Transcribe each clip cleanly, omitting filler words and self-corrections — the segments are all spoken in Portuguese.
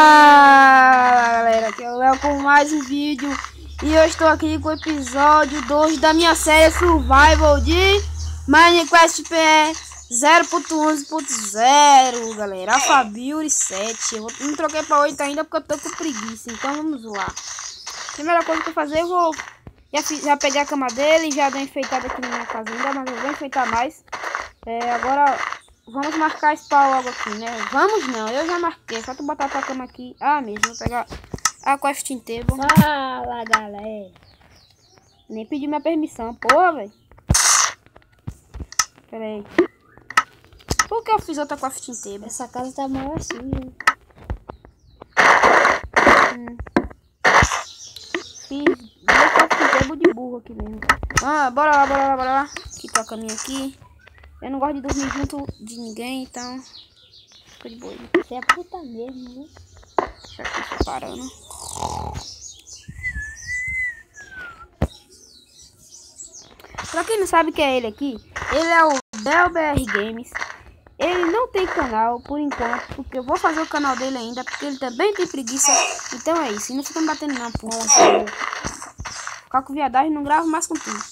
Fala galera, aqui é o Léo com mais um vídeo. E eu estou aqui com o episódio 2 da minha série Survival de Minecraft PE 0.11.0, galera. Alphabuild 7. Eu não troquei para 8 ainda porque eu tô com preguiça. Então vamos lá. Primeira coisa que eu vou fazer, eu vou já pegar a cama dele e já dar enfeitada aqui na minha casa ainda, mas eu vou enfeitar mais. Agora vamos marcar spawn logo aqui, né? Vamos não, eu já marquei. Só tu botar tua cama aqui. Mesmo, vou pegar a crafting table. Fala, galera. Nem pedi minha permissão, porra, velho. Pera aí. Por que eu fiz outra crafting table? Essa casa tá maior assim, né? Fiz duas crafting table de burro aqui mesmo. Bora lá. Aqui com a caminha aqui. Eu não gosto de dormir junto de ninguém, então fica de boa. Você é puta mesmo, né? Deixa aqui separando. Pra quem não sabe que é ele aqui, ele é o DelBR Games. Ele não tem canal por enquanto, porque eu vou fazer o canal dele ainda, porque ele também tem preguiça. Então é isso, e não fica me batendo não, porra. Ficar com viadagem, não gravo mais contigo.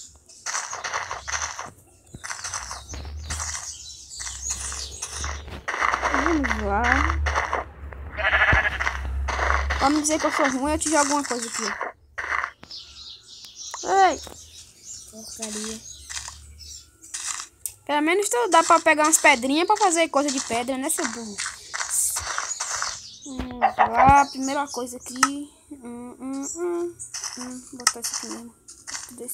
Vamos lá. Pra me dizer que eu sou ruim, eu te jogo alguma coisa aqui. Ei! Porcaria. Pelo menos dá pra pegar umas pedrinhas pra fazer coisa de pedra, né, seu burro? Vamos lá, primeira coisa aqui. Vou botar isso aqui mesmo.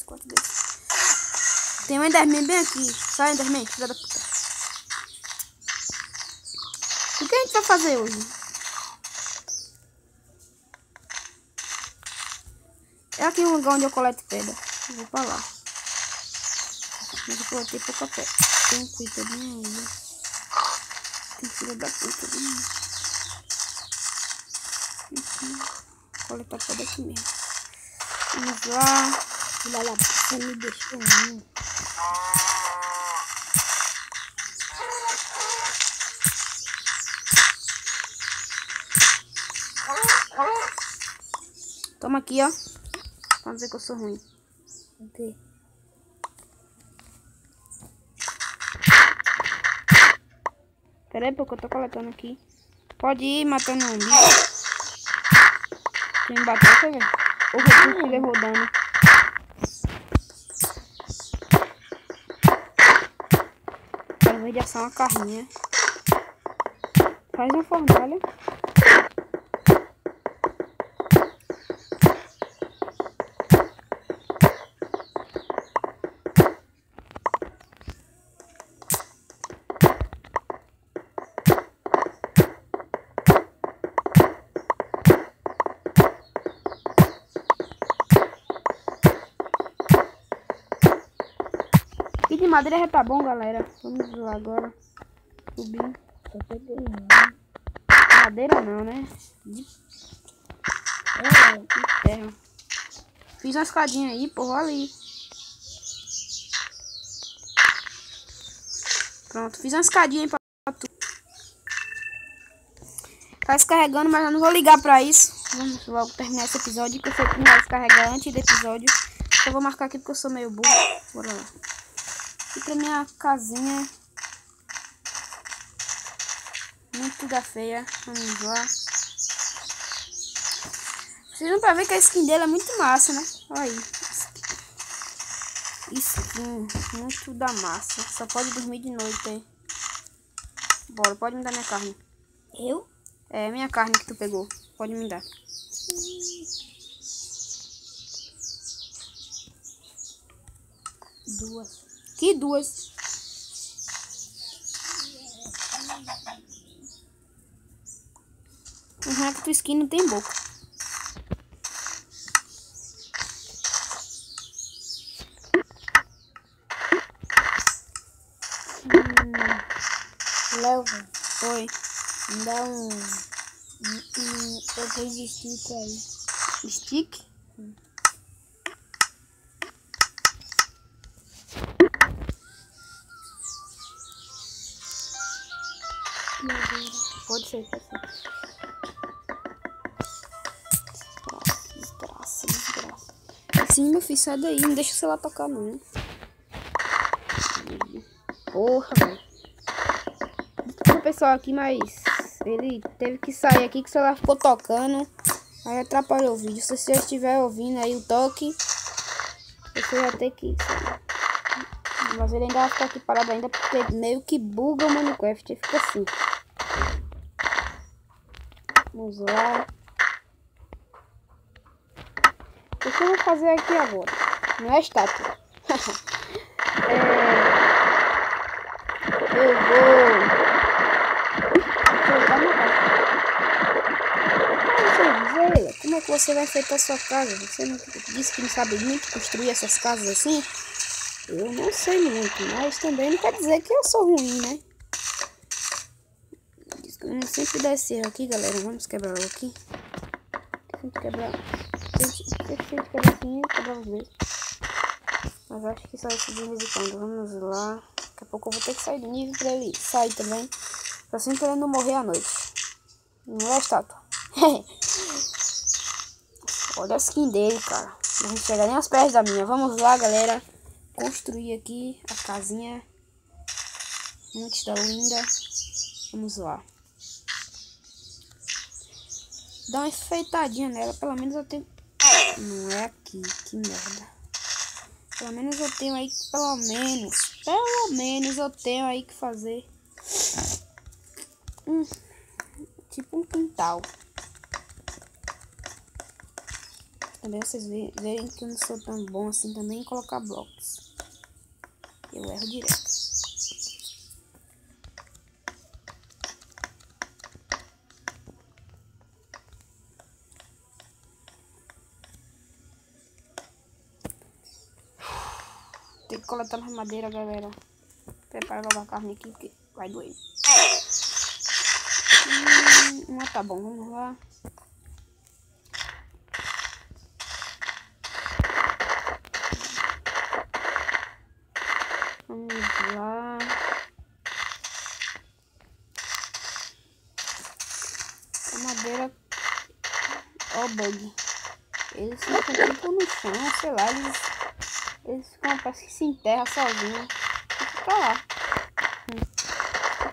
4 desse. Tem um Enderman bem aqui. Sai, Enderman, filha da puta. O que a gente vai fazer hoje? É aqui um lugar onde eu coleto pedra. Eu vou pra lá. Mas eu coletei pouca pedra. Tem um cuida bem aí. Tem filha da puta bem aí. Coletar pedra aqui mesmo. Vamos lá. Filha da puta, me deixou um. Toma aqui, ó. Pra dizer que eu sou ruim. Ok. Pera aí, porque eu tô coletando aqui. Pode ir matando um bicho. Quem me bateu, você vê? O recurso estiver rodando. Ao invés de assar uma carninha, faz uma fornalha. E de madeira já tá bom, galera. Vamos lá agora. Subir. Só peguei um. Madeira não, né? De terra. Fiz uma escadinha aí, porra, ali. Pronto, fiz uma escadinha aí pra tu. Tá descarregando, mas eu não vou ligar pra isso. Vamos logo terminar esse episódio, que eu sei que não vai descarregar antes do episódio. Eu vou marcar aqui porque eu sou meio burro. Bora lá. E pra minha casinha. Muito da feia. Vamos lá. Vocês vão pra ver que a skin dele é muito massa, né? Olha aí. Skin. Muito da massa. Só pode dormir de noite aí. Bora, pode me dar minha carne. Eu? É, minha carne que tu pegou. Pode me dar. Duas. Que duas? É que tua skin não tem boca. Léo, Oi. me dá outra de stick aí. Stick? Pode ser, pode ser. sim, meu filho, sai daí. Não deixa o celular tocar, não. Porra, velho. Desculpa o pessoal aqui, mas ele teve que sair aqui que o celular ficou tocando. Aí atrapalhou o vídeo. Se você estiver ouvindo aí o toque, você vai ter que sair. Mas ele ainda vai ficar aqui parado ainda porque meio que buga o Minecraft. Fica assim. Vamos lá. O que eu vou fazer aqui agora? Não é estátua. Eu vou colocar no casa. Como é que você vai enfeitar a sua casa? Você não disse que não sabe muito construir essas casas assim? Eu não sei muito, mas também não quer dizer que eu sou ruim, né? Sempre dá esse erro aqui, galera. Vamos quebrar logo aqui. Sempre quebrar. Sempre quebrar assim, quebrar os dois. Mas acho que só isso de vez em quando. Vamos lá. Daqui a pouco eu vou ter que sair do nível pra ele sair também. Pra sempre ele não morrer à noite. Não é estátua. Olha a skin dele, cara. Não chega nem aos pés da minha. Vamos lá, galera. Construir aqui a casinha. Muito da linda. Vamos lá. Dá uma enfeitadinha nela. Pelo menos eu tenho... Não é aqui. Que merda. Pelo menos eu tenho aí... Pelo menos eu tenho aí que fazer... tipo um quintal. Também vocês verem que eu não sou tão bom assim também em colocar blocos. Eu erro direto. Tem que coletar mais madeira, galera. Prepara logo a carne aqui, porque vai doer. Tá bom, vamos lá. Vamos lá. A madeira... Ó o bug. Eles ficam tipo no chão, sei lá, eles ficam, parece que se enterram sozinhos. Fica lá.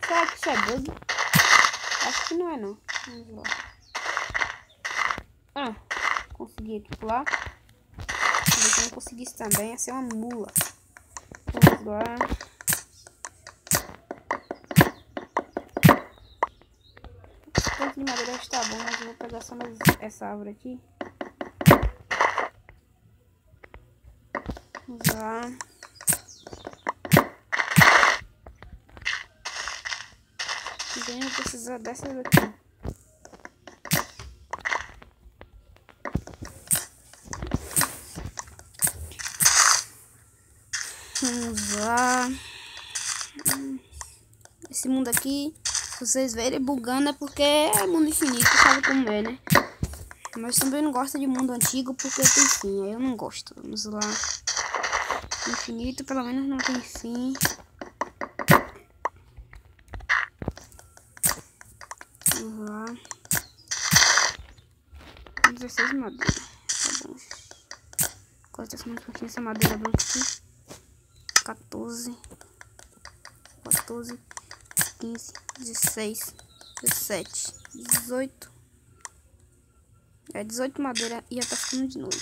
Será que isso é bug? Acho que não é não. Vamos lá. Consegui aqui pular. Se eu não conseguisse também, ia ser uma mula. Vamos lá. O tanto de madeira está bom, mas eu vou pegar só mais essa árvore aqui. Vamos lá. Também vou precisar dessas aqui. Vamos lá. Esse mundo aqui, se vocês verem bugando, é porque é mundo infinito, sabe como é, né? Mas também não gosto de mundo antigo porque tem fim, aí eu não gosto. Vamos lá. Infinito pelo menos não tem fim. Vamos lá. 16 madeira. Tá bom. Agora tá somando um pouquinho essa madeira branca aqui. 14, 15, 16, 17, 18. 18 madeira e já tá ficando de noite.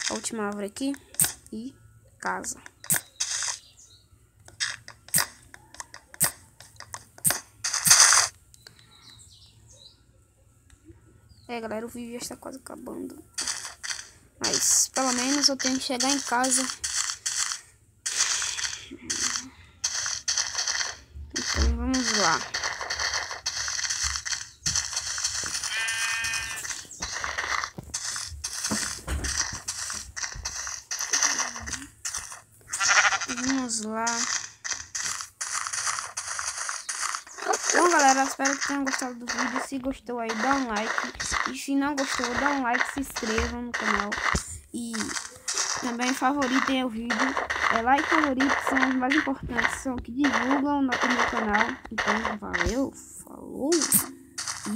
A última árvore aqui e casa. Galera, o vídeo já está quase acabando. Mas pelo menos eu tenho que chegar em casa. Então vamos lá. Vamos lá. Bom, galera, espero que tenham gostado do vídeo. Se gostou aí, dá um like. E se não gostou, dá um like, se inscreva no canal. E também favoritem o vídeo. Like e favorito são os mais importantes, são que divulgam no meu canal. Então, valeu, falou e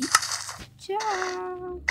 tchau!